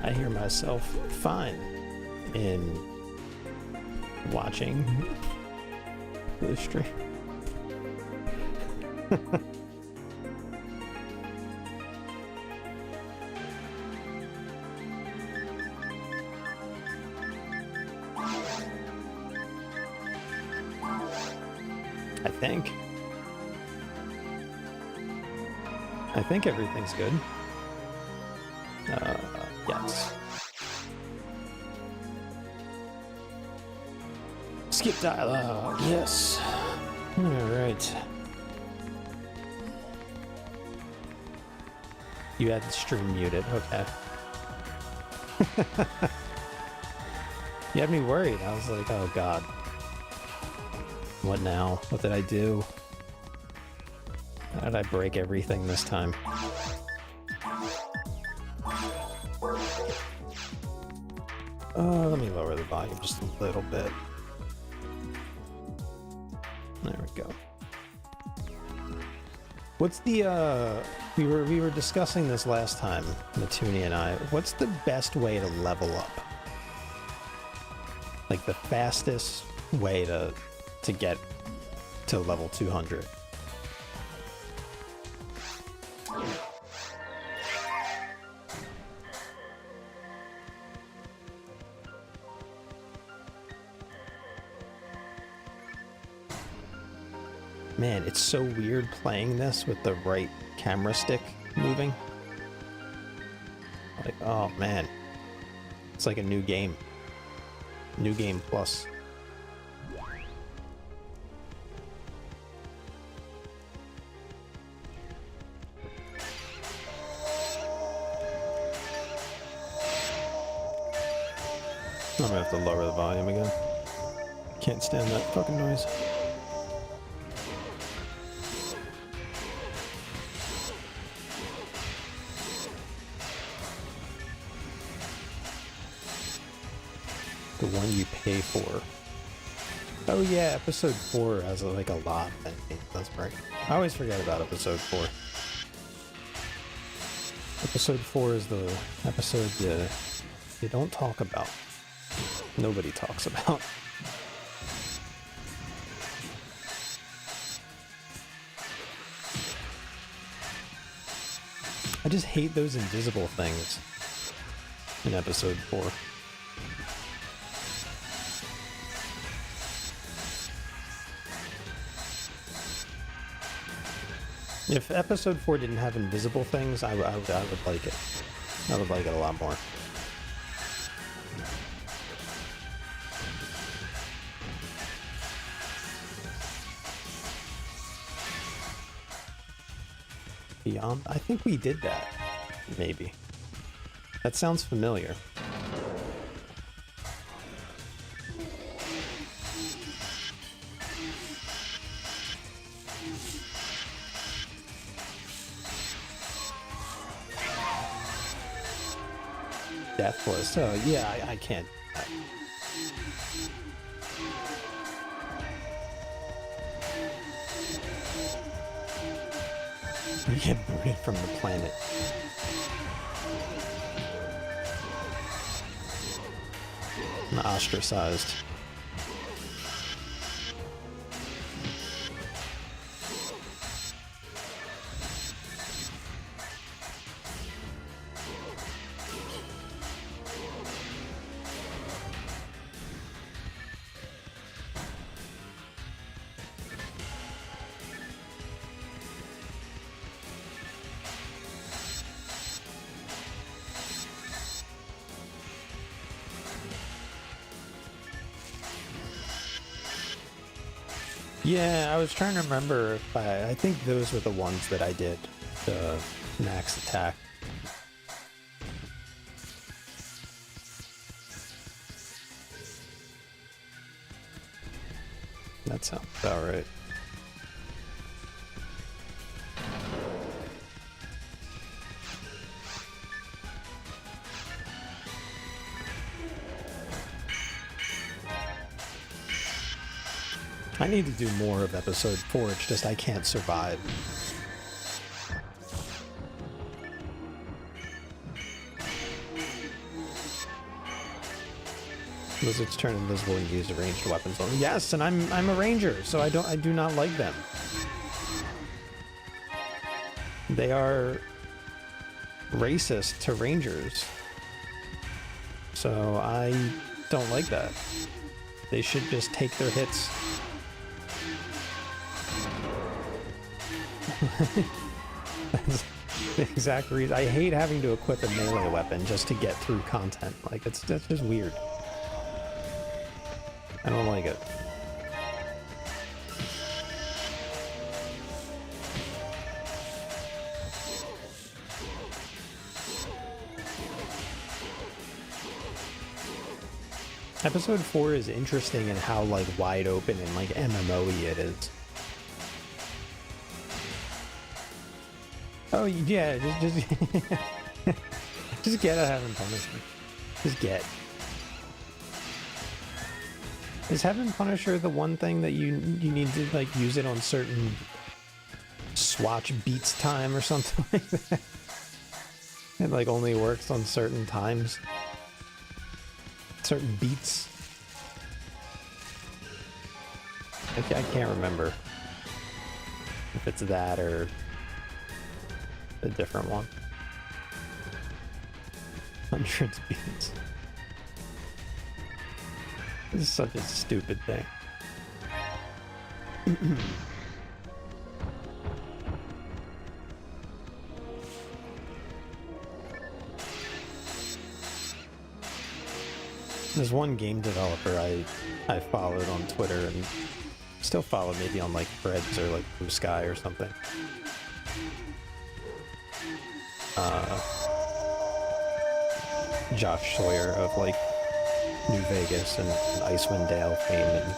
I hear myself fine in watching the stream. I think everything's good. Yes. Skip dialogue, yes. Alright. You had the stream muted, okay. You had me worried. I was like, oh god. What now? What did I do? How did I break everything this time? Let me lower the volume just a little bit. There we go. What's the, we were discussing this last time, Matuni and I. What's the best way to level up? Like the fastest way to get to level 200. Man, it's so weird playing this with the right camera stick moving. Like, oh man. It's like a new game. New game plus. I'm gonna have to lower the volume again. Can't stand that fucking noise. The one you pay for. Oh yeah, episode 4 has like a lot. That's right. I always forget about episode 4. Episode 4 is the episode you don't talk about. Nobody talks about. I just hate those invisible things in episode 4. If episode 4 didn't have invisible things, I would like it. I would like it a lot more. Beyond? I think we did that. Maybe. That sounds familiar. Deathless. Oh, yeah, I can't. You get booted from the planet. And ostracized. Yeah, I was trying to remember if I think those were the ones that I did, the max attack. That sounds about right. I need to do more of episode 4, it's just I can't survive. Lizards turn invisible and use ranged weapons only. Yes, and I'm a ranger, so I do not like them. They are racist to rangers. So I don't like that. They should just take their hits. That's the exact reason. I hate having to equip a melee weapon just to get through content. Like, that's just weird. I don't like it. Episode 4 is interesting in how, like, wide open and, like, MMO-y it is. Oh, yeah, just just get a Heaven Punisher. Just get. Is Heaven Punisher the one thing that you need to, like, use it on certain swatch beats time or something like that? It, like, only works on certain times? Certain beats? I can't remember if it's that or a different one. 100 beats. This is such a stupid thing. There's one game developer I followed on Twitter and still follow, maybe on like Threads or like Blue Sky or something. Josh Sawyer of like New Vegas and Icewind Dale fame and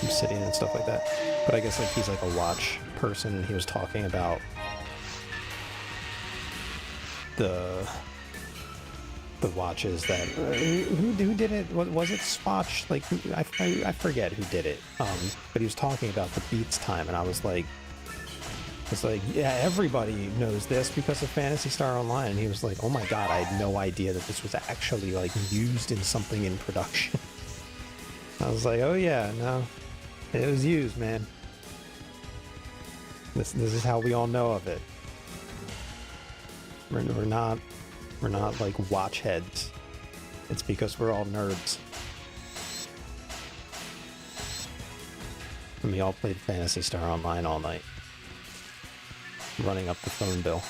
Obsidian and stuff like that. But I guess like he's like a watch person, and he was talking about the watches that who did it? What was it? Swatch? Like I forget who did it. But he was talking about the beats time, and I was like, yeah, everybody knows this because of Phantasy Star Online. And he was like, oh my god, I had no idea that this was actually like used in something in production. I was like, oh yeah, no, it was used, man. This is how we all know of it. We're not like watch heads. It's because we're all nerds. And we all played Phantasy Star Online all night, running up the phone bill.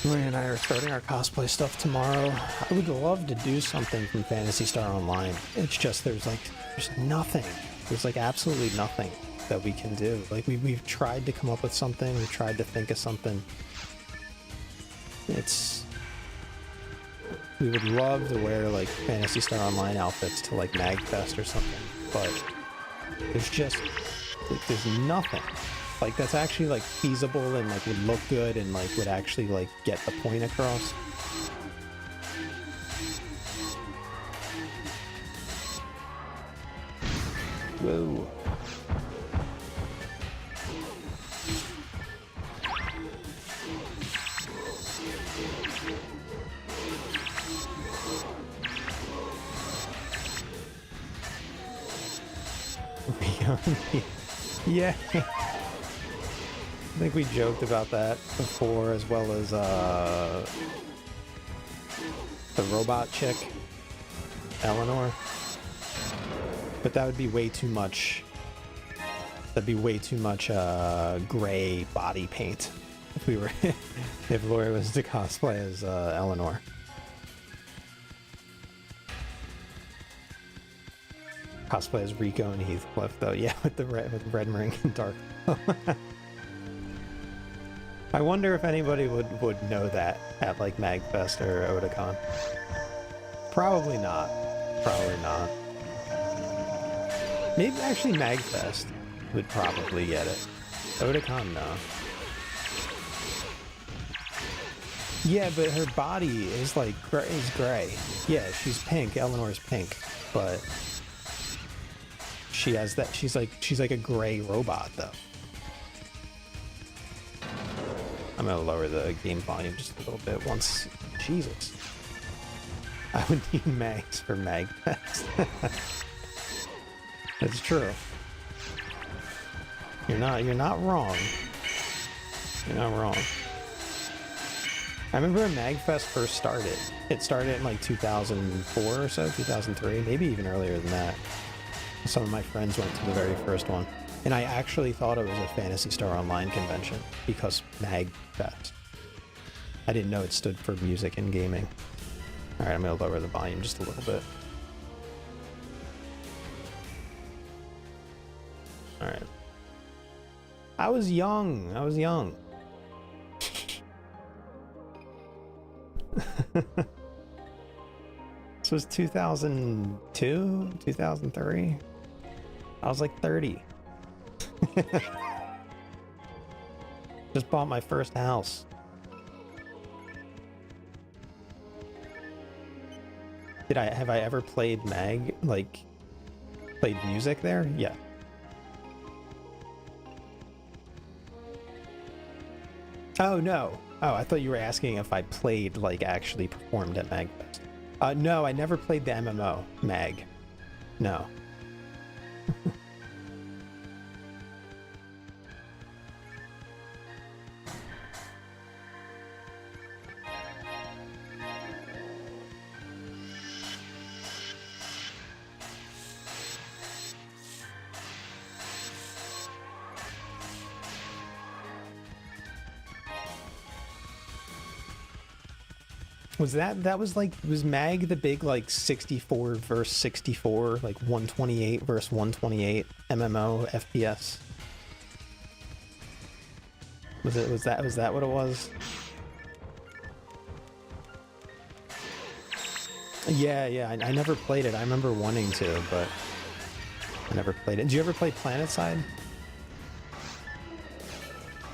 Marie and I are starting our cosplay stuff tomorrow. I would love to do something from Phantasy Star Online. It's just there's nothing. There's like absolutely nothing that we can do. Like we've tried to come up with something. We've tried to think of something. We would love to wear like Phantasy Star Online outfits to like MagFest or something, but there's nothing. Like that's actually like feasible and like would look good and like would actually like get the point across. Whoa. Yeah. I think we joked about that before, as well as the robot chick, Eleanor. But that would be way too much. That'd be way too much gray body paint if we were if Lori was to cosplay as Eleanor. Cosplay as Rico and Heathcliff, though. Yeah, with the red ring and dark. I wonder if anybody would know that at like MagFest or Otakon. Probably not. Probably not. Maybe actually MagFest would probably get it. Otakon, no. Yeah, but her body is like is gray. Yeah, she's pink. Eleanor's pink, but she has that. She's like a gray robot though. I'm gonna lower the game volume just a little bit once. Jesus, I would need mags for MagFest. That's true. You're not wrong. You're not wrong. I remember when MagFest first started. It started in like 2004 or so, 2003, maybe even earlier than that. Some of my friends went to the very first one. And I actually thought it was a Phantasy Star Online convention because MagFest. I didn't know it stood for music and gaming. Alright, I'm going to lower the volume just a little bit. Alright. I was young. I was young. This was 2002, 2003. I was like 30. Just bought my first house. Have I ever played played music there? Yeah. Oh no. Oh, I thought you were asking if I played, like, actually performed at MagFest. No, I never played the MMO, Mag. No. Was was Mag the big, like, 64 versus 64, like 128 versus 128 MMO FPS? Was that what it was? Yeah, I never played it. I remember wanting to, but I never played it. Did you ever play PlanetSide?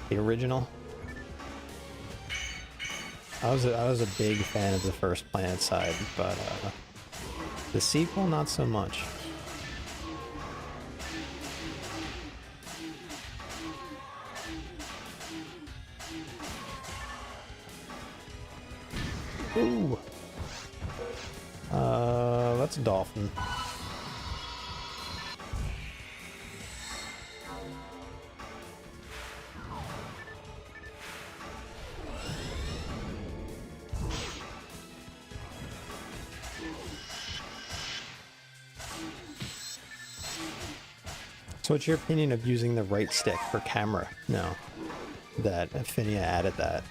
The original? I was a big fan of the first PlanetSide, but the sequel, not so much. Ooh. That's a dolphin. So what's your opinion of using the right stick for camera? No. That Affinia added that.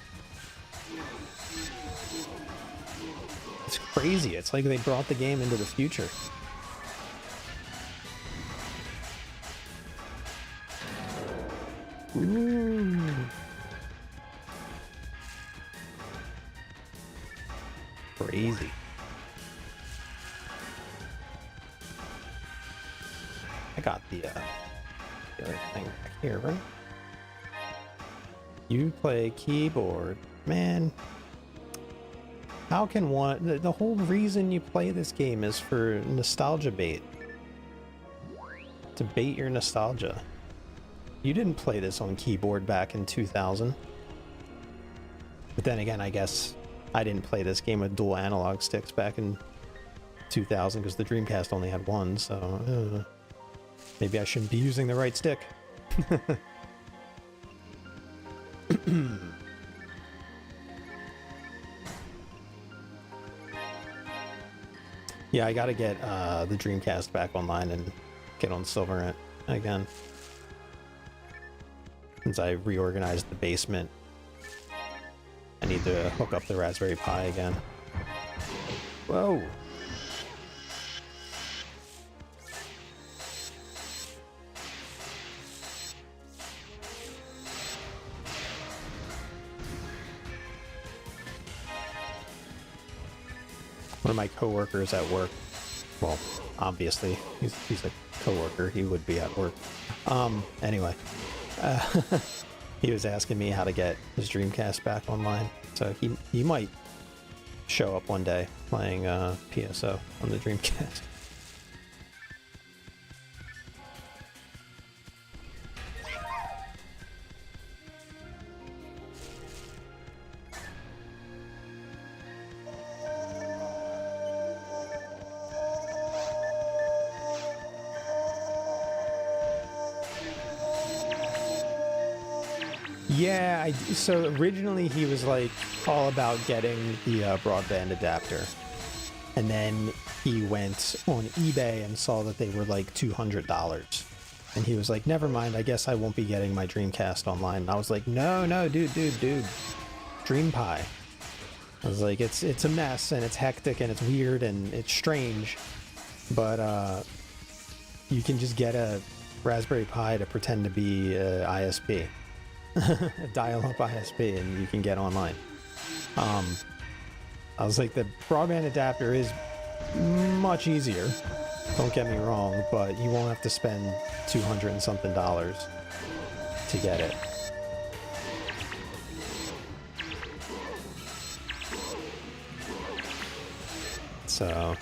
It's crazy. It's like they brought the game into the future. Ooh. Crazy. I got the other thing back here, right? You play keyboard. Man. How can one... The whole reason you play this game is for nostalgia bait. To bait your nostalgia. You didn't play this on keyboard back in 2000. But then again, I guess I didn't play this game with dual analog sticks back in 2000 because the Dreamcast only had one, so... maybe I shouldn't be using the right stick. Yeah, I gotta get the Dreamcast back online and get on Silverant again. Since I reorganized the basement, I need to hook up the Raspberry Pi again. Whoa! one of my coworkers at work, well, obviously he's a coworker, he would be at work. Anyway, he was asking me how to get his Dreamcast back online, so he might show up one day playing PSO on the Dreamcast. Yeah, so originally he was like all about getting the broadband adapter, and then he went on eBay and saw that they were like $200, and he was like, never mind, I guess I won't be getting my Dreamcast online. And I was like, no, dude, Dream Pie. I was like, it's a mess, and it's hectic, and it's weird, and it's strange, but you can just get a Raspberry Pi to pretend to be a ISP. A dial-up ISP, and you can get online. I was like, the broadband adapter is much easier, don't get me wrong, but you won't have to spend $200 and something to get it. So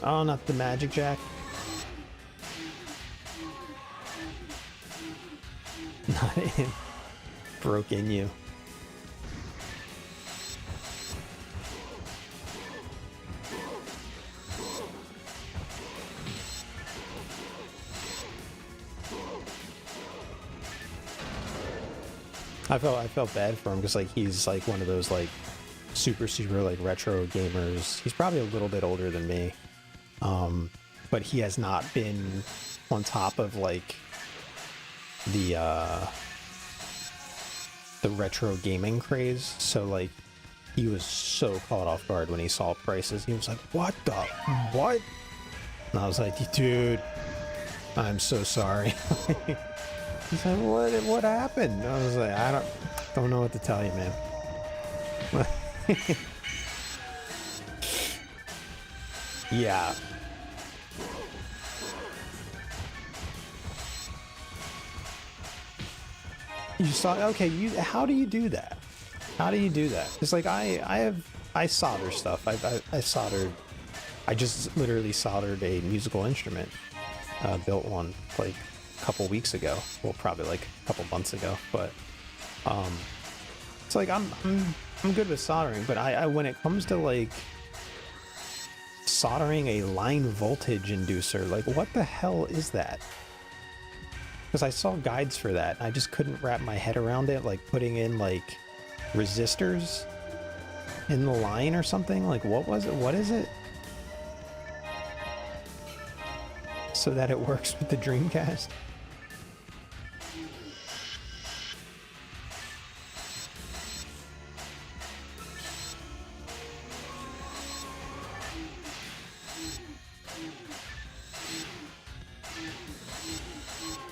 oh, not the Magic Jack. Not in. Broke in you. I felt bad for him because like he's like one of those like super like retro gamers. He's probably a little bit older than me. But he has not been on top of like the retro gaming craze, so like he was so caught off guard when he saw prices. He was like, what? And I was like, dude, I'm so sorry. He's like, what happened? I was like, I don't know what to tell you, man. Yeah. You saw, okay, how do you do that? How do you do that? It's like I solder stuff. I soldered, I just literally soldered a musical instrument, built one like a couple weeks ago. Well, probably like a couple months ago, but it's like I'm good with soldering, but I when it comes to like soldering a line voltage inducer, like what the hell is that? Because I saw guides for that. I just couldn't wrap my head around it, like putting in like resistors in the line or something. Like what was it? What is it? So that it works with the Dreamcast.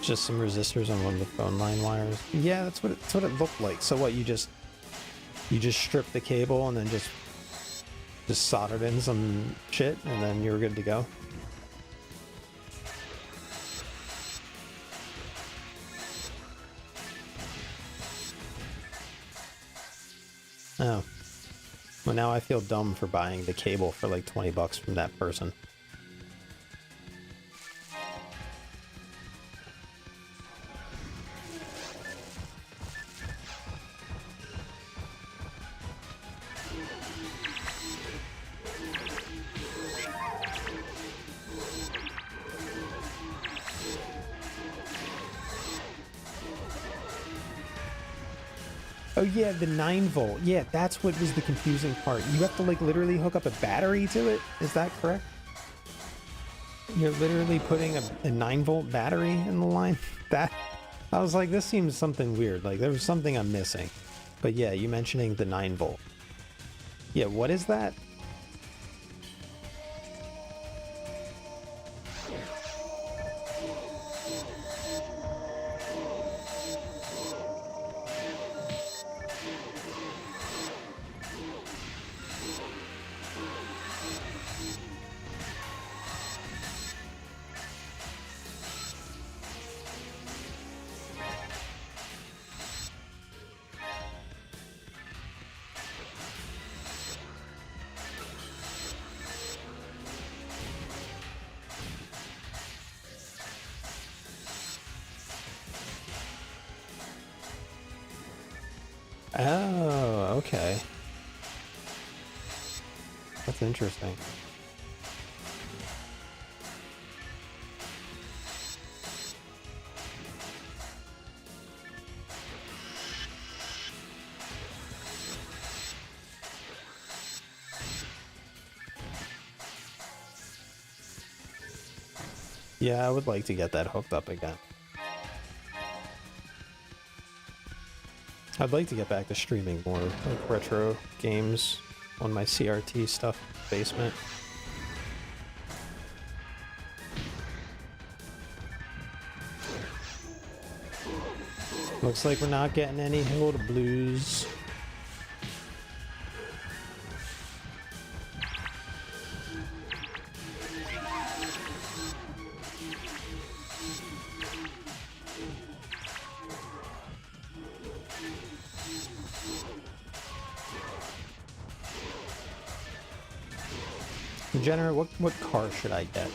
Just some resistors on one of the phone line wires. Yeah, that's what it looked like. So what, you just stripped the cable and then just soldered in some shit and then you were good to go. Oh. Well, now I feel dumb for buying the cable for like $20 from that person. Oh yeah, the 9-volt. Yeah, that's what was the confusing part. You have to like literally hook up a battery to it? Is that correct? You're literally putting a 9-volt battery in the line? That, I was like, this seems something weird. Like there was something I'm missing. But yeah, you mentioning the 9-volt. Yeah, what is that? Oh, okay. That's interesting. Yeah, I would like to get that hooked up again. I'd like to get back to streaming more like retro games on my CRT stuff basement. Looks like we're not getting any Hildeblues. Jenner, what car should I get?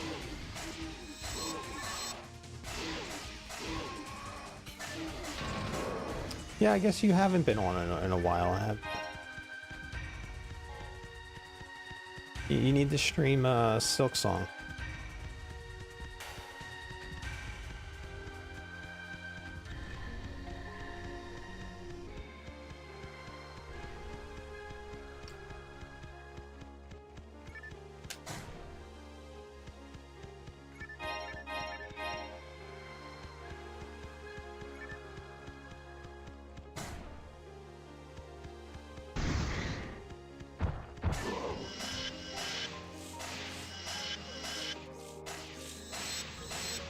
Yeah, I guess you haven't been on in a while, have you? You need to stream Silk Song.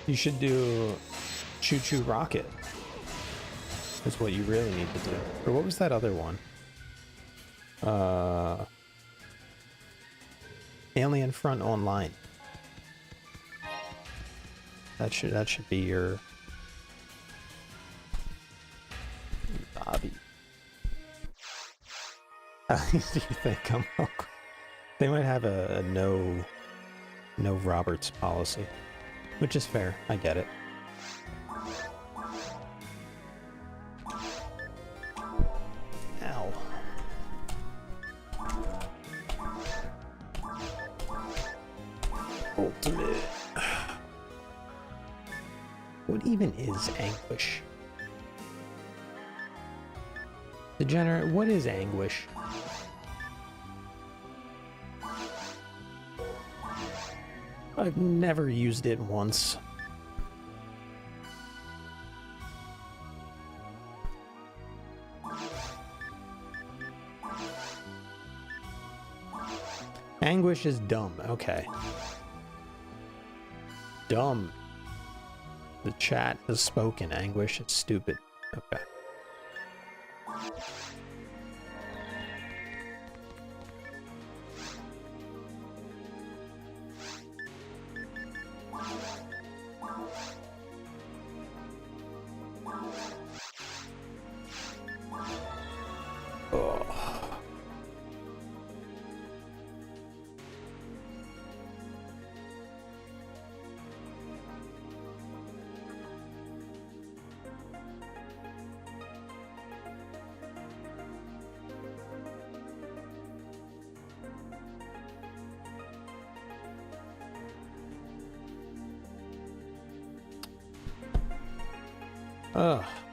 You should do Choo Choo Rocket. That's what you really need to do. Or what was that other one? Alien Front Online. That should be your Bobby. Do you think I'm wrong? They might have a no Roberts policy. Which is fair, I get it. Ow. Ultimate. What even is anguish? Degenerate, what is anguish? I've never used it once. Anguish is dumb. Okay. Dumb. The chat has spoken. Anguish is stupid. Okay.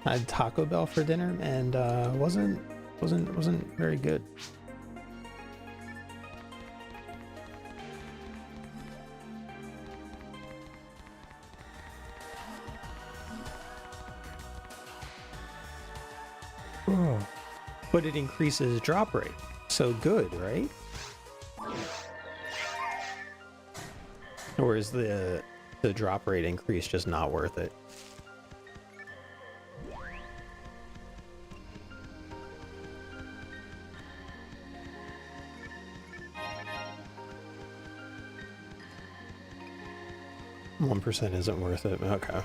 I had Taco Bell for dinner and wasn't very good. Oh. But it increases drop rate. So good, right? Or is the drop rate increase just not worth it? %1 isn't worth it. Okay.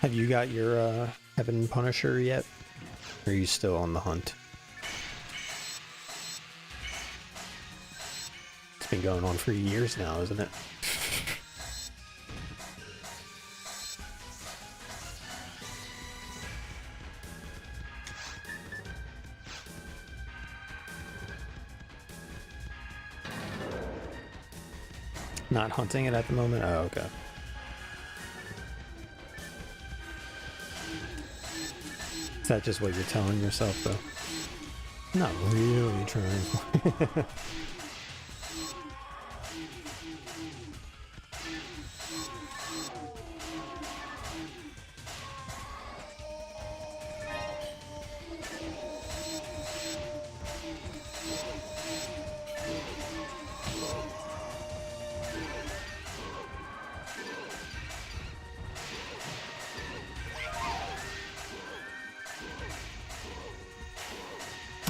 Have you got your Heaven Punisher yet? Or are you still on the hunt? It's been going on for years now, isn't it? Not hunting it at the moment? Oh, okay. Is that just what you're telling yourself, though? Not really trying.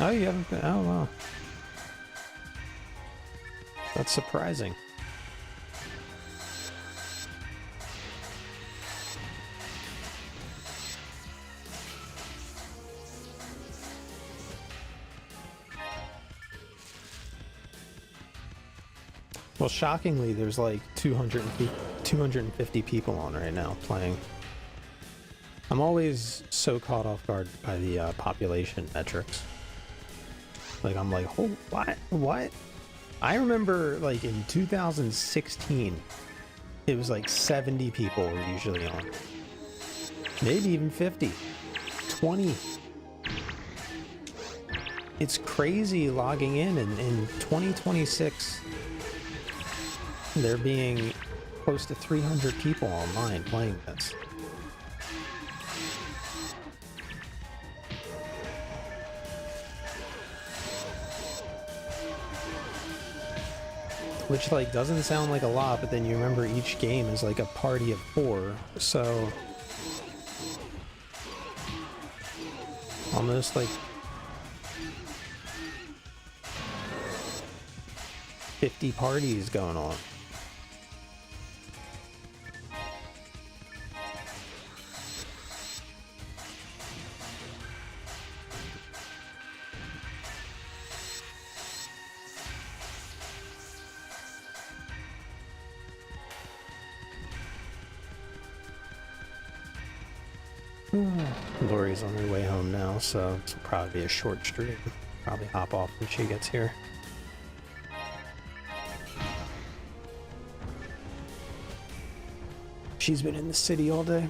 Oh, you haven't been. Oh, wow. That's surprising. Well, shockingly, there's like 250 people on right now playing. I'm always so caught off guard by the population metrics. Like, I'm like, oh, what? I remember, like, in 2016, it was like 70 people were usually on. Maybe even 50. 20. It's crazy logging in 2026, there being close to 300 people online playing this. Which, like, doesn't sound like a lot, but then you remember each game is like a party of 4, so almost like 50 parties going on. Lori's on her way home now, so this will probably be a short stream. Probably hop off when she gets here. She's been in the city all day.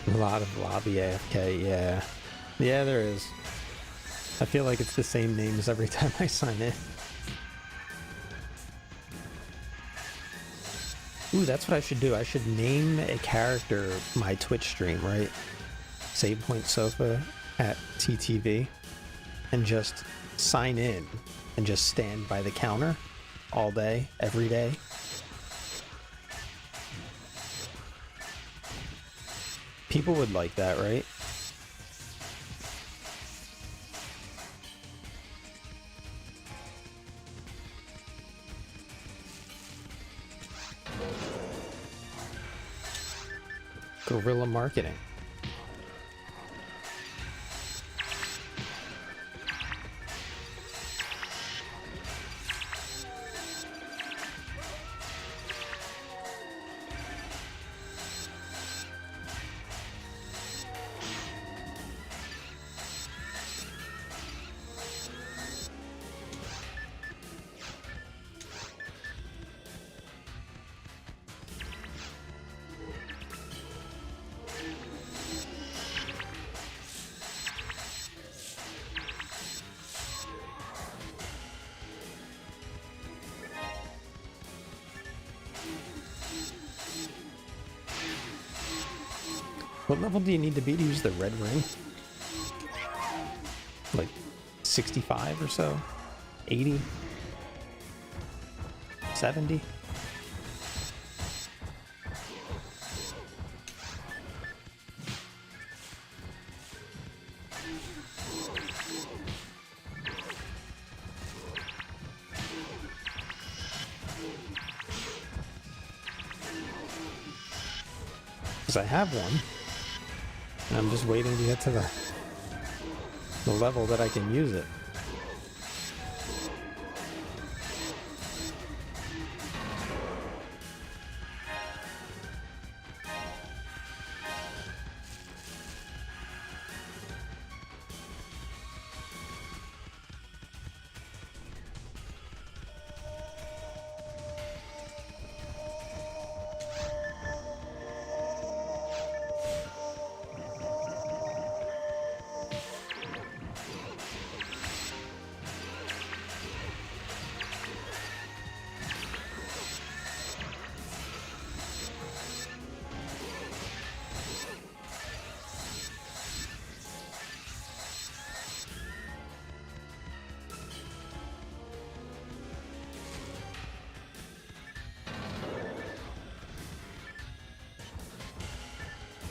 A lot of lobby AFK, yeah. Yeah, there is. I feel like it's the same names every time I sign in. Ooh, that's what I should do. I should name a character my Twitch stream, right? Save Point Sofa at TTV, and just sign in and just stand by the counter all day, every day. People would like that, right? Guerrilla marketing. What level do you need to be to use the red ring? 65 or so, 80, 70. Because I have one, and I'm just waiting to get to the level that I can use it.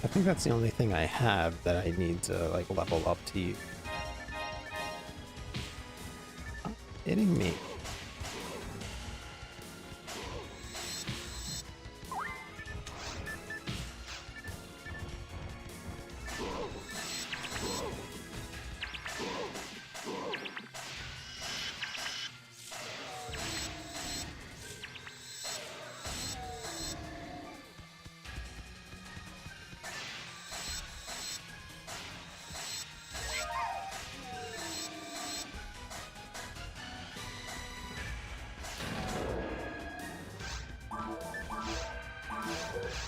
I think that's the only thing I have that I need to like level up to you. Stop hitting me.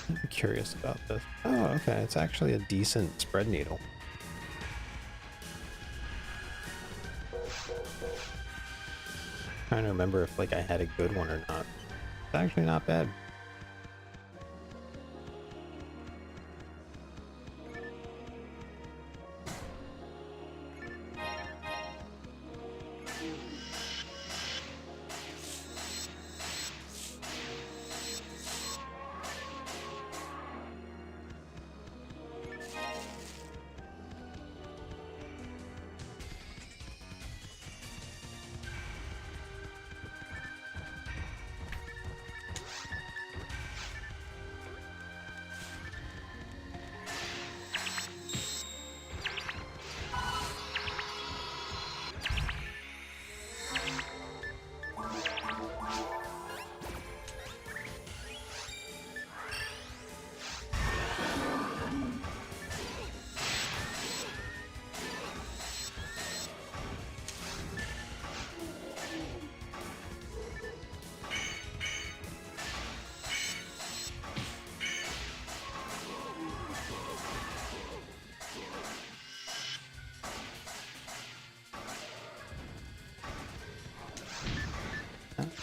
I'm curious about this. Oh, okay. It's actually a decent spread needle. Trying to remember if like I had a good one or not. It's actually not bad.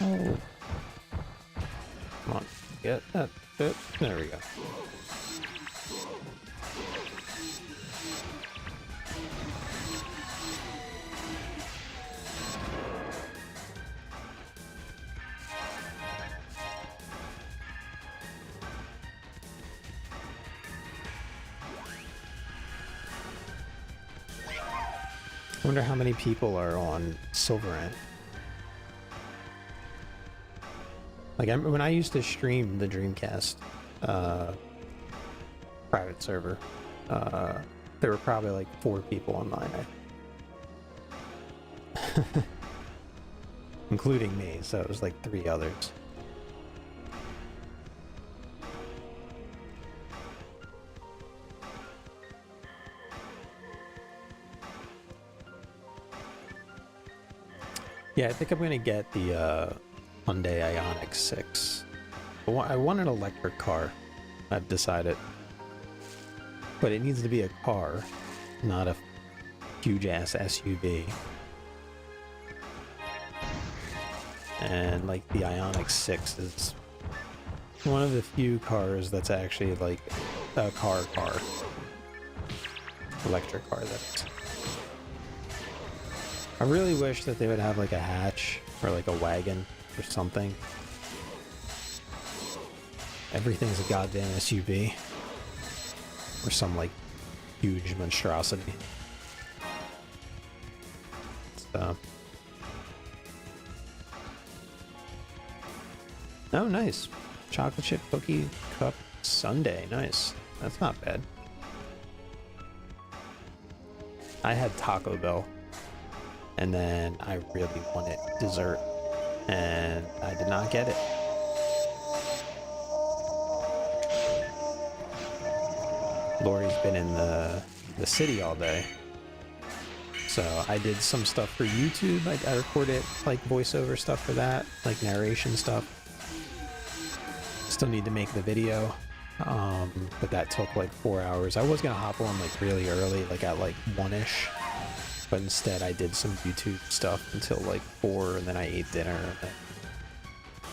Oh. Come on, get that bit. There we go. I wonder how many people are on Silverant. Like, when I used to stream the Dreamcast private server, there were probably like 4 people online, including me, so it was like 3 others. Yeah, I think I'm gonna get the Hyundai Ioniq 6. I want an electric car, I've decided. But it needs to be a car, not a huge-ass SUV. And, like, the Ioniq 6 is one of the few cars that's actually, like, a car. Electric car, that's... I really wish that they would have like a hatch or like a wagon or something. Everything's a goddamn SUV. Or some like huge monstrosity. So. Oh, nice. Chocolate chip cookie cup sundae. Nice. That's not bad. I had Taco Bell. And then I really wanted dessert. And I did not get it. Lori's been in the city all day. So I did some stuff for YouTube. I recorded like voiceover stuff for that, like narration stuff. Still need to make the video. But that took like 4 hours. I was gonna hop on like really early, like at like 1-ish. But instead I did some YouTube stuff until like 4, and then I ate dinner. And then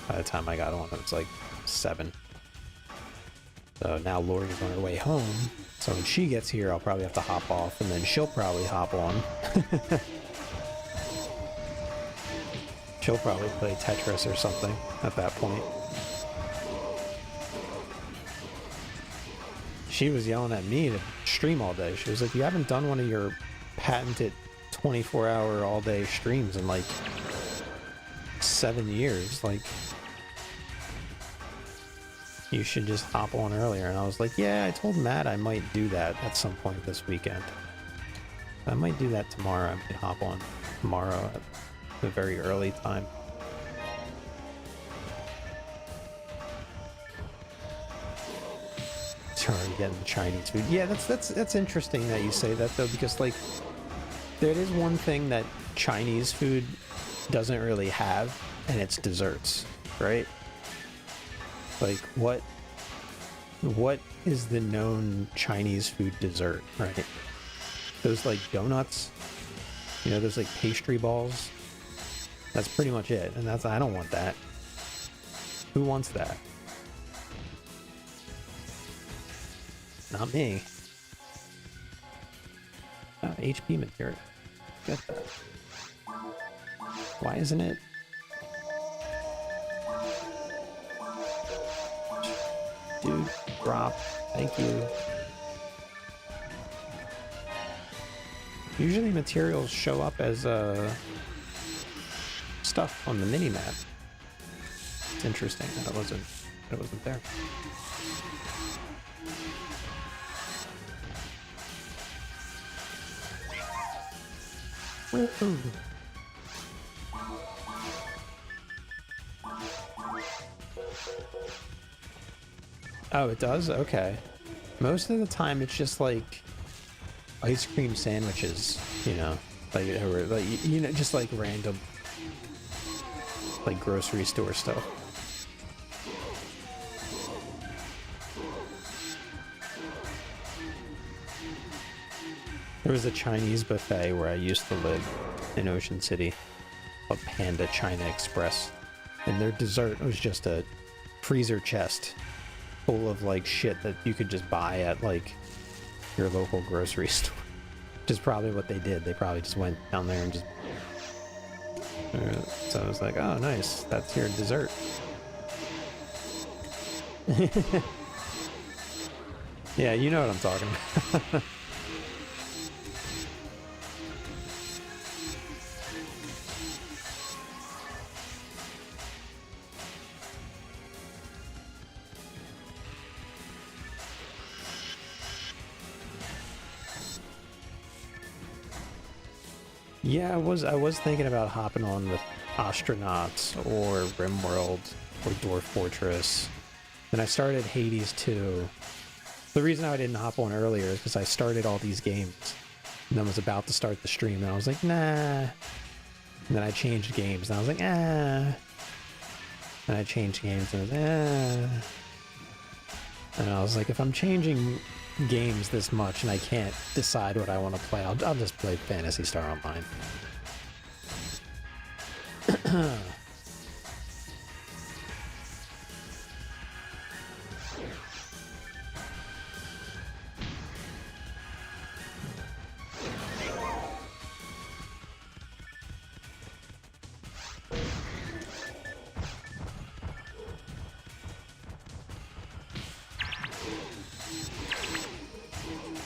by the time I got on, it was like 7. So now Lori's on her way home. So when she gets here, I'll probably have to hop off, and then she'll probably hop on. She'll probably play Tetris or something at that point. She was yelling at me to stream all day. She was like, you haven't done one of your patented 24-hour all-day streams in like 7 years. Like, you should just hop on earlier. And I was like, yeah, I told Matt I might do that at some point this weekend. I might do that tomorrow. I might hop on tomorrow at a very early time. Sorry, getting Chinese food. Yeah, that's interesting that you say that though, because like there is one thing that Chinese food doesn't really have, and it's desserts, right? Like, what is the known Chinese food dessert, right? Those, like, donuts, you know, those, like, pastry balls. That's pretty much it, and I don't want that. Who wants that? Not me. HP material. Get that. Why isn't it? Dude, drop. Thank you. Usually materials show up as stuff on the mini-map. It's interesting that it wasn't there. Woohoo. Oh, it does? Okay. Most of the time it's just like ice cream sandwiches, you know, like you know, just like random like grocery store stuff. There was a Chinese buffet where I used to live in Ocean City called Panda China Express, and their dessert was just a freezer chest full of like shit that you could just buy at like your local grocery store. Which is probably what they did. They probably just went down there and just so I was like, oh nice, that's your dessert. Yeah, you know what I'm talking about. Yeah, I was thinking about hopping on with Astronauts or RimWorld or Dwarf Fortress. Then I started Hades 2. The reason I didn't hop on earlier is because I started all these games and then was about to start the stream and I was like, nah. And then I changed games and I was like, ah. And I changed games and I was like, ah. And I was like, if I'm changing games this much and I can't decide what I want to play, I'll just play Phantasy Star Online.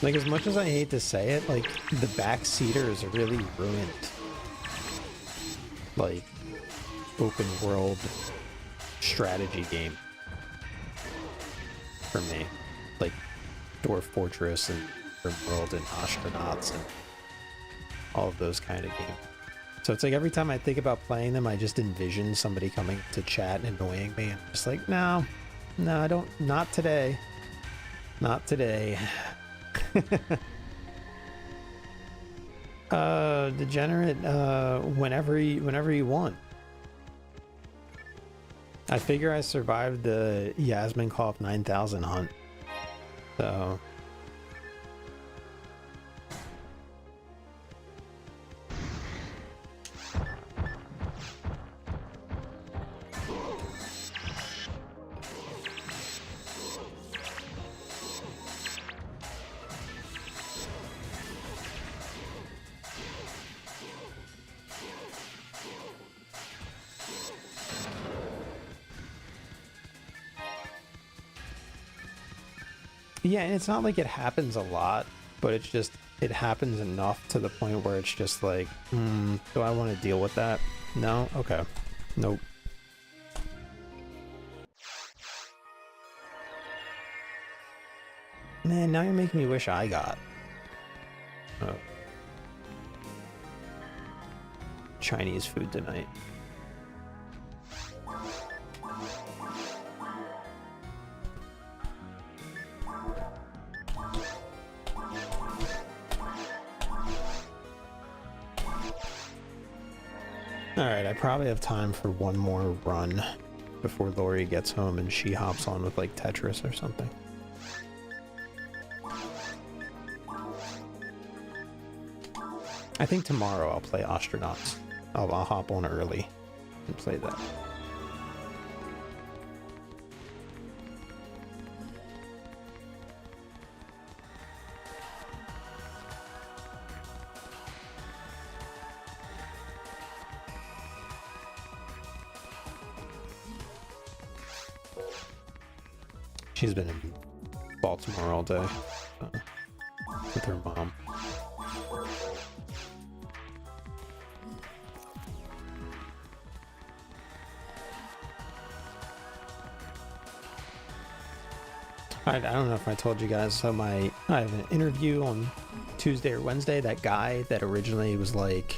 Like, as much as I hate to say it, like, the backseaters really ruined, like, open world strategy game for me. Like, Dwarf Fortress and Grim World and Astronauts and all of those kind of games. So it's like every time I think about playing them, I just envision somebody coming to chat and annoying me, and I'm just like, no, I don't, not today. Not today. Degenerate, whenever you want. I figure I survived the Yasmin Cough 9000 hunt. So yeah, and it's not like it happens a lot, but it's just, it happens enough to the point where it's just like, do I want to deal with that? No? Okay. Nope. Man, now you're making me wish I got Chinese food tonight. Alright, I probably have time for one more run before Lori gets home and she hops on with like Tetris or something. I think tomorrow I'll play Astronauts. I'll hop on early and play that. She's been in Baltimore all day with her mom. I don't know if I told you guys, so I have an interview on Tuesday or Wednesday. That guy that originally was like,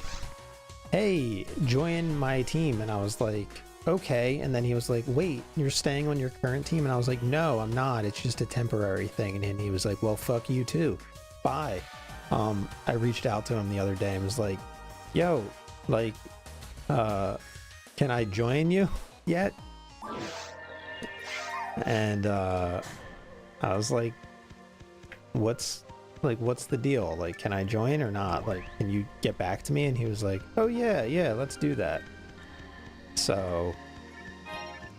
hey, join my team, and I was like, okay, and then he was like, wait, you're staying on your current team? And I was like, no, I'm not, it's just a temporary thing. And then he was like, well, fuck you too, bye. I reached out to him the other day and was like, yo, like, can I join you yet? And I was like, what's the deal? Like, can I join or not? Like, can you get back to me? And he was like, oh yeah, let's do that. So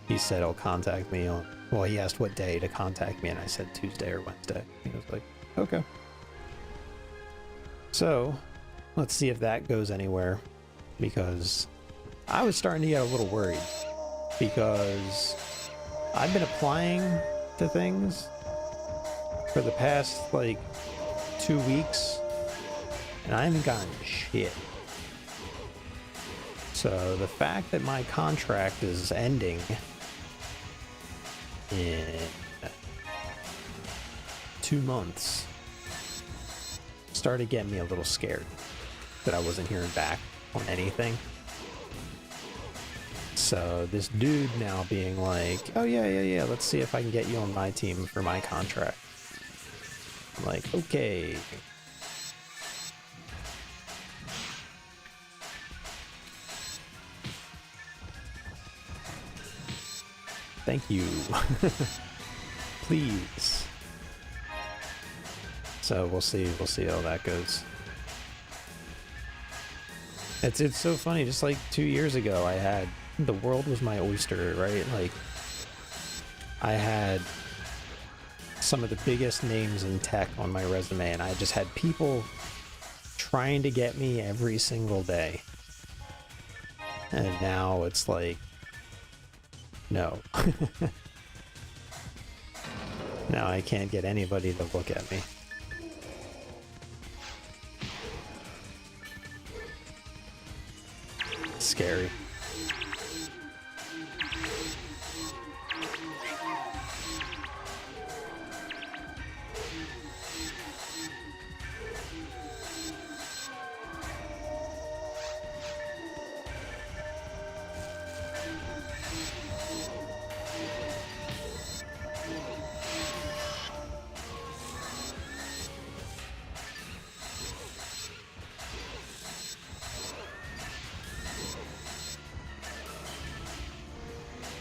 he said he'll contact me on, well, he asked what day to contact me, and I said Tuesday or Wednesday. He was like, okay. So let's see if that goes anywhere, because I was starting to get a little worried, because I've been applying to things for the past like 2 weeks and I haven't gotten shit. So the fact that my contract is ending in 2 months started getting me a little scared that I wasn't hearing back on anything. So this dude now being like, oh yeah, let's see if I can get you on my team for my contract. I'm like, okay. Thank you. Please. So we'll see how that goes. It's so funny, just like 2 years ago I had, the world was my oyster, right? Like, I had some of the biggest names in tech on my resume, and I just had people trying to get me every single day. And now it's like, no. Now I can't get anybody to look at me. It's scary.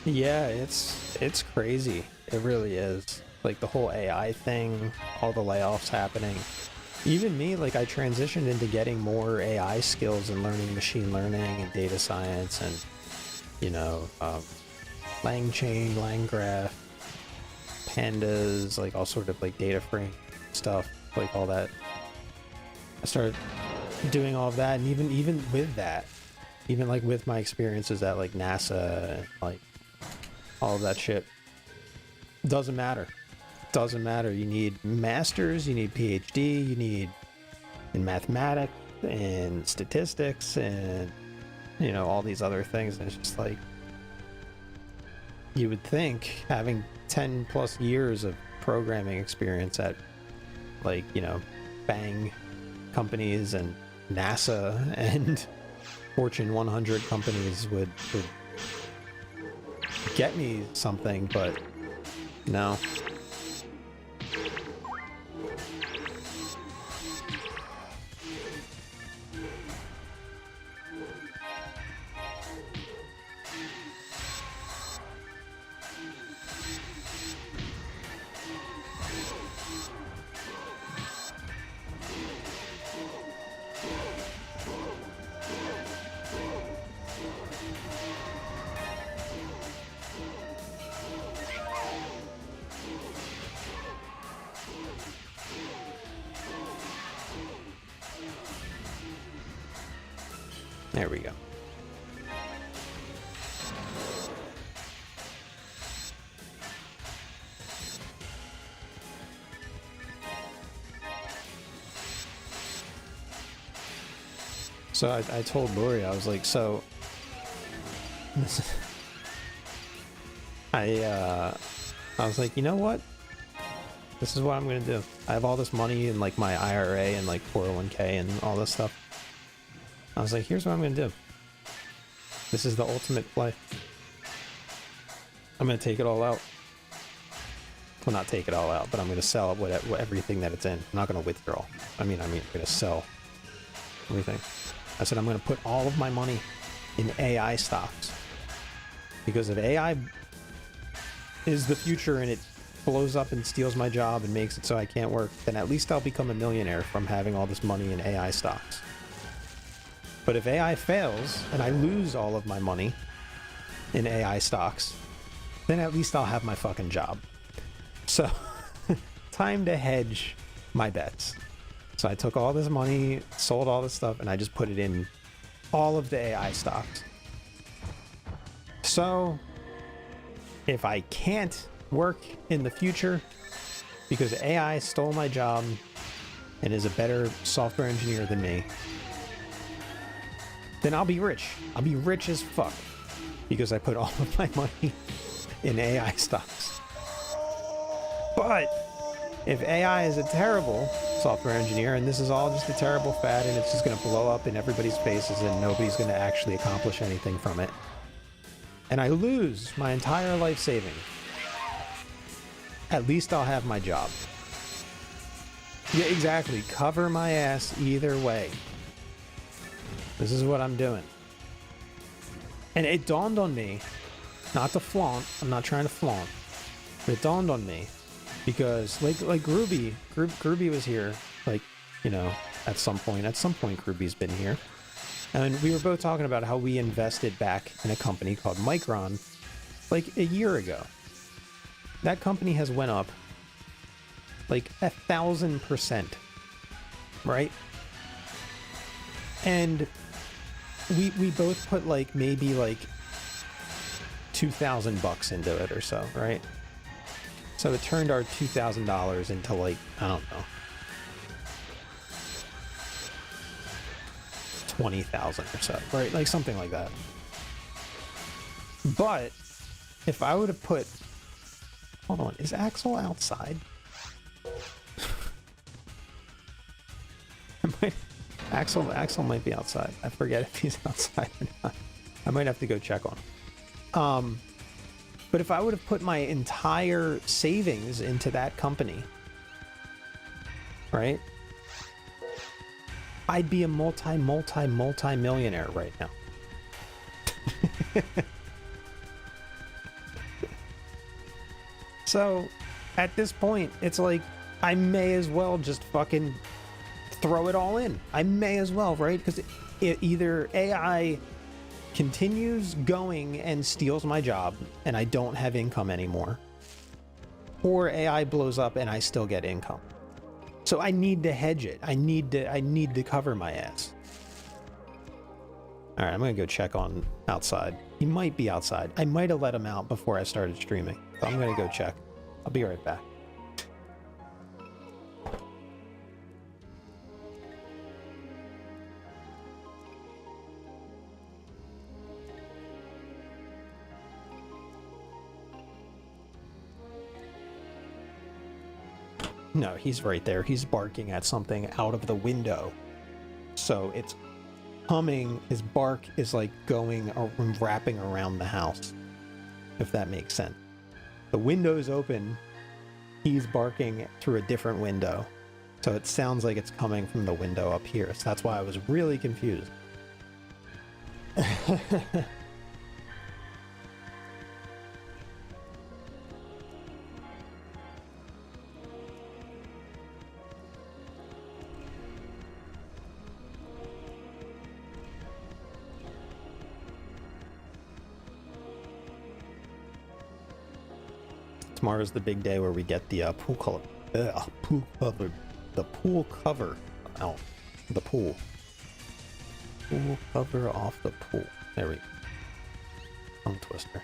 Yeah, it's crazy. It really is. Like the whole AI thing, all the layoffs happening. Even me, like I transitioned into getting more AI skills and learning machine learning and data science and, you know, LangChain, LangGraph, pandas, like all sort of like data frame stuff, like all that. I started doing all of that, and even with that, even like with my experiences at like NASA and like all of that shit, doesn't matter. Doesn't matter. You need masters, you need PhD, you need in mathematics and statistics and, you know, all these other things. And it's just like, you would think having 10 plus years of programming experience at like, you know, bang companies and NASA and Fortune 100 companies would get me something, but no. There we go. So I told Lori, I was like, so I was like, you know what? This is what I'm gonna do. I have all this money in like my IRA and like 401k and all this stuff. I was like, here's what I'm gonna do. This is the ultimate play. I'm gonna take it all out. Well, not take it all out, but I'm gonna sell everything that it's in. I'm not gonna withdraw. I mean, I'm gonna sell everything. I said I'm gonna put all of my money in AI stocks, because if AI is the future and it blows up and steals my job and makes it so I can't work, then at least I'll become a millionaire from having all this money in AI stocks. But if AI fails and I lose all of my money in AI stocks, then at least I'll have my fucking job. So, time to hedge my bets. So I took all this money, sold all this stuff, and I just put it in all of the AI stocks. So, if I can't work in the future because AI stole my job and is a better software engineer than me, then I'll be rich. I'll be rich as fuck because I put all of my money in AI stocks. But if AI is a terrible software engineer and this is all just a terrible fad and it's just going to blow up in everybody's faces and nobody's going to actually accomplish anything from it, and I lose my entire life saving, at least I'll have my job. Yeah, exactly. Cover my ass either way. This is what I'm doing. And it dawned on me, not to flaunt, I'm not trying to flaunt, but it dawned on me because like Groovy was here, like, you know, at some point Groovy's been here. And we were both talking about how we invested back in a company called Micron like a year ago. That company has went up like 1,000%, right? And we both put like maybe like $2,000 into it or so, right? So it turned our $2,000 into like, I don't know, 20,000 or so, right? Like something like that. But if I would have put, hold on, is Axel outside? Axel might be outside. I forget if he's outside or not. I might have to go check on him. But if I would have put my entire savings into that company, right? I'd be a multi-millionaire right now. So at this point, it's like, I may as well just fucking throw it all in. I may as well, right? Because either AI continues going and steals my job and I don't have income anymore, or AI blows up and I still get income. So I need to hedge it. I need to cover my ass. All right, I'm gonna go check on outside. He might be outside. I might have let him out before I started streaming. So I'm gonna go check. I'll be right back. No, he's right there. He's barking at something out of the window. So it's humming. His bark is like going or wrapping around the house, if that makes sense. The window's open. He's barking through a different window. So it sounds like it's coming from the window up here. So that's why I was really confused. Tomorrow's the big day where we get the pool cover, the pool cover out the pool. Pool cover off the pool. There we go. Tongue twister.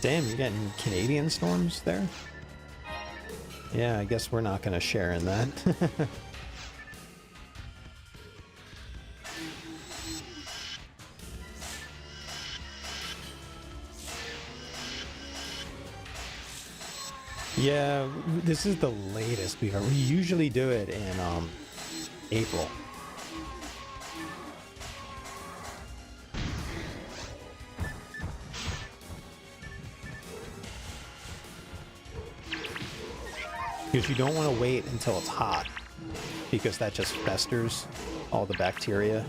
Damn, you're getting Canadian storms there? Yeah, I guess we're not going to share in that. Yeah, this is the latest we usually do it in April. Because you don't want to wait until it's hot, because that just festers all the bacteria.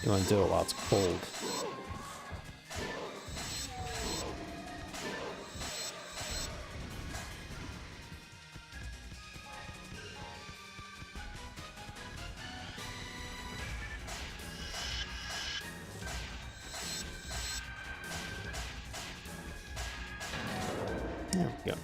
You want to do it while it's cold. There we go.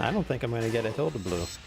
I don't think I'm going to get a Hildeblue.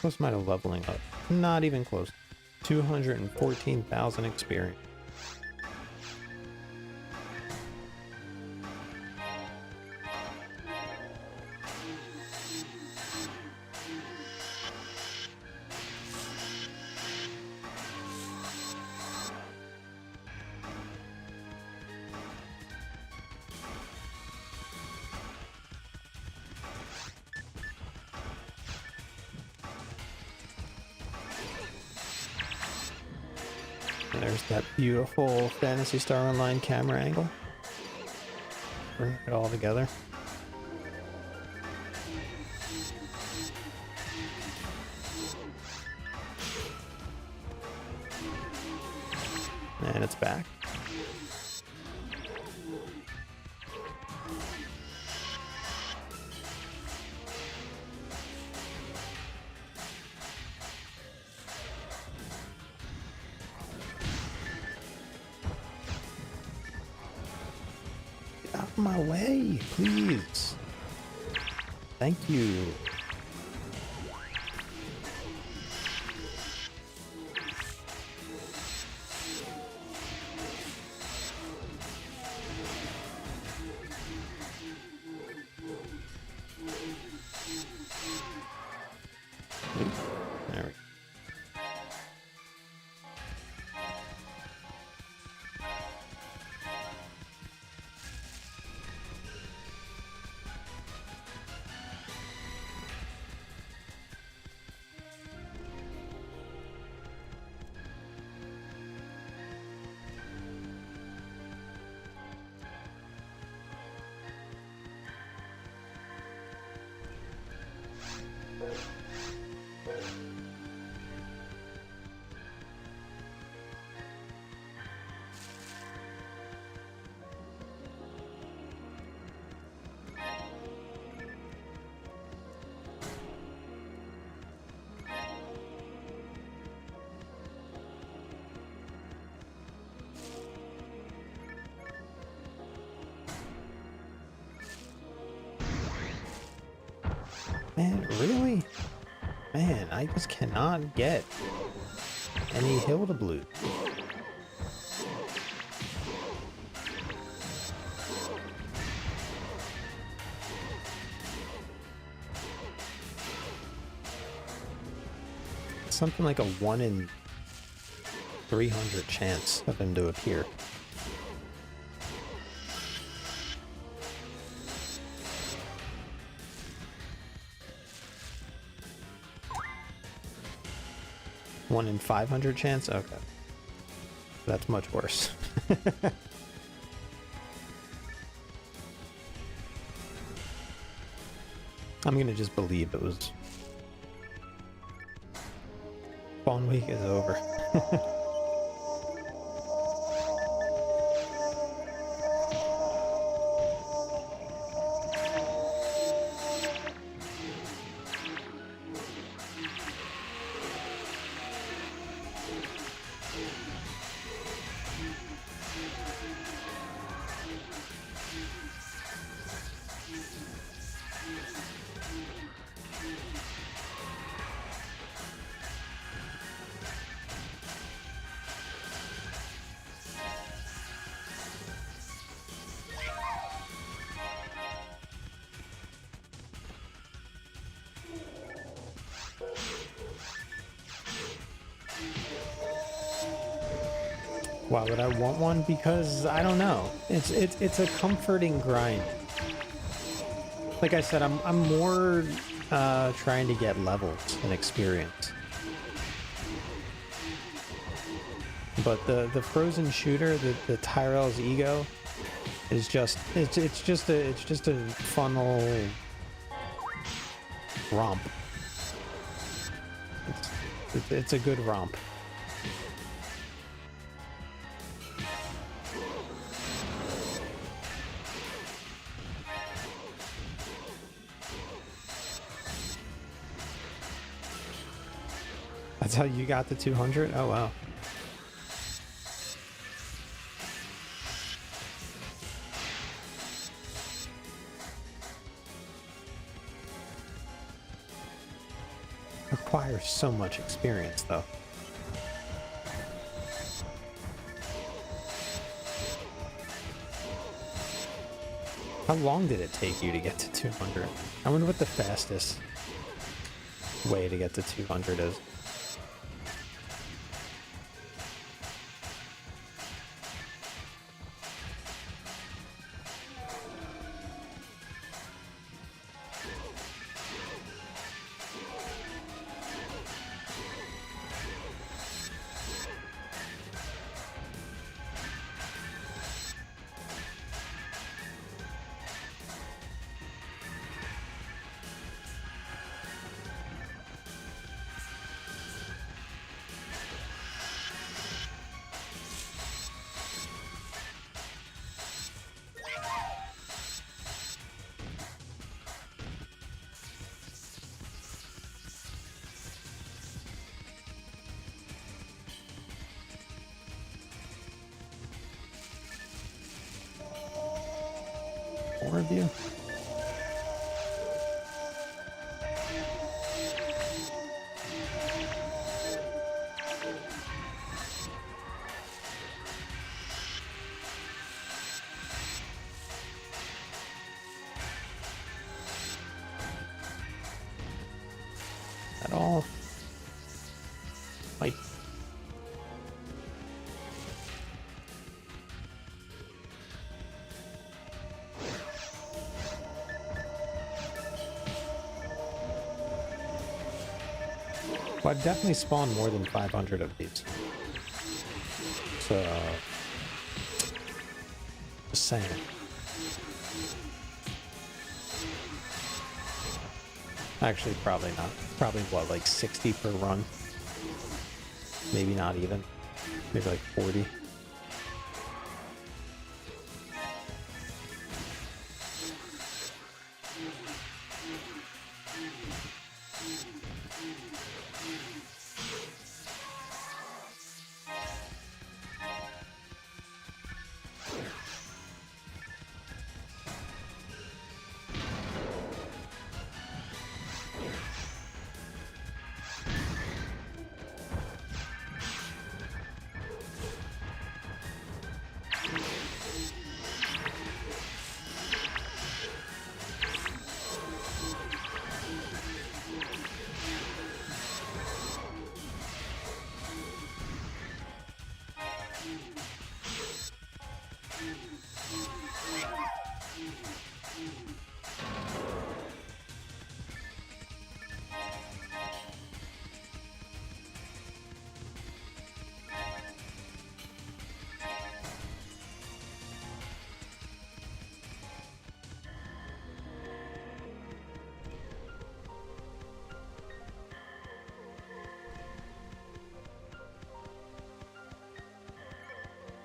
close am I to leveling up? Not even close. 214,000 experience. There's that beautiful Phantasy Star Online camera angle. Bring it all together. And it's back. Out of my way, please. Thank you. There we go. Man, really? Man, I just cannot get any Hildeblue. Something like a 1 in 300 chance of him to appear. One in 500 chance? Okay. That's much worse. I'm gonna just believe it was... Spawn week is over. Why would I want one? Because I don't know. It's a comforting grind. Like I said, I'm more trying to get levels and experience. But the frozen shooter, the Tyrell's ego, is just it's just a fun little romp. It's a good romp. That's how you got the 200? Oh, wow. Requires so much experience, though. How long did it take you to get to 200? I wonder what the fastest way to get to 200 is. More of you? At all? Like, well, I've definitely spawned more than 500 of these. So, just saying. Actually, probably not. Probably, what, like 60 per run? Maybe not even. Maybe like 40.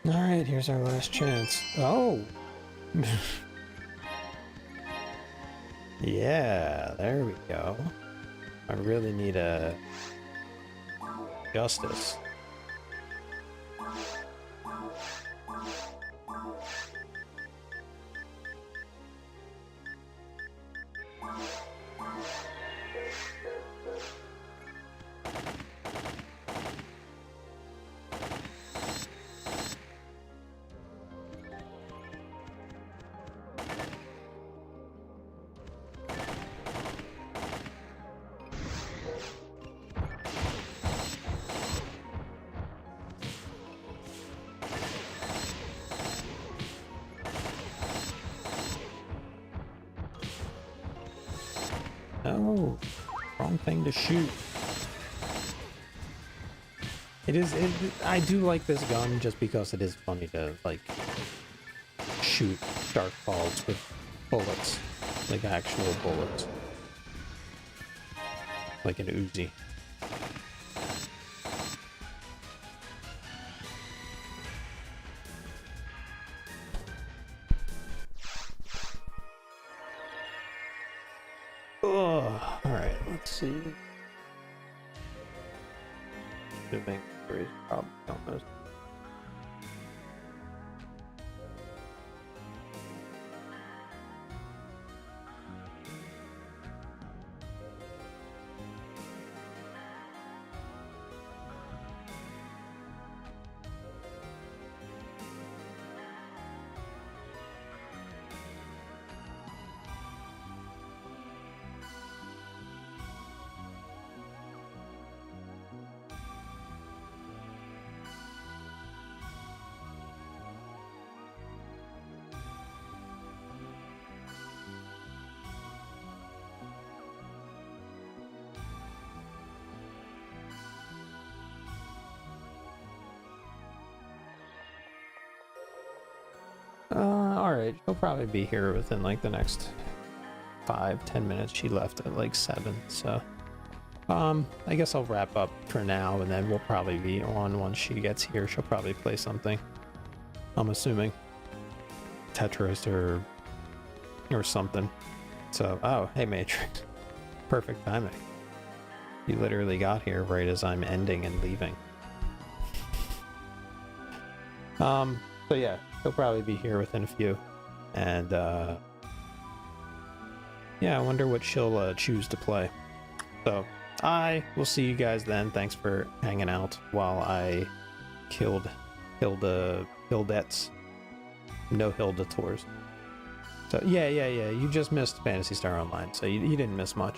Alright, here's our last chance. Oh! Yeah, there we go. I really need a justice. No, wrong thing to shoot. I do like this gun just because it is funny to, like, shoot dark balls with bullets. Like actual bullets. Like an Uzi. Oh, alright, let's see. Moving through is probably almost. Alright, she'll probably be here within like the next 5-10 minutes. She left at like 7, so I guess I'll wrap up for now, and then we'll probably be on once she gets here. She'll probably play something, I'm assuming Tetris or something. So, oh, hey Matrix, perfect timing. You literally got here right as I'm ending and leaving. So yeah, he'll probably be here within a few, and yeah, I wonder what she'll choose to play. So I will see you guys then. Thanks for hanging out while I killed Hildettes. No Hildetorrs. So yeah, you just missed Phantasy Star Online, so you didn't miss much.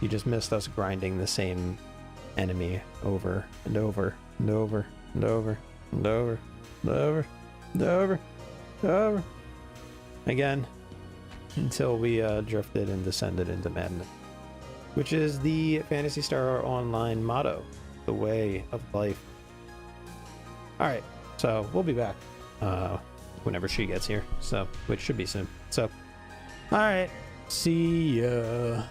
You just missed us grinding the same enemy over and over and over and over and over and over and over and over again until we drifted and descended into madness, which is the Phantasy Star Online motto, the way of life. All right, so we'll be back whenever she gets here, so which should be soon. So all right, see ya.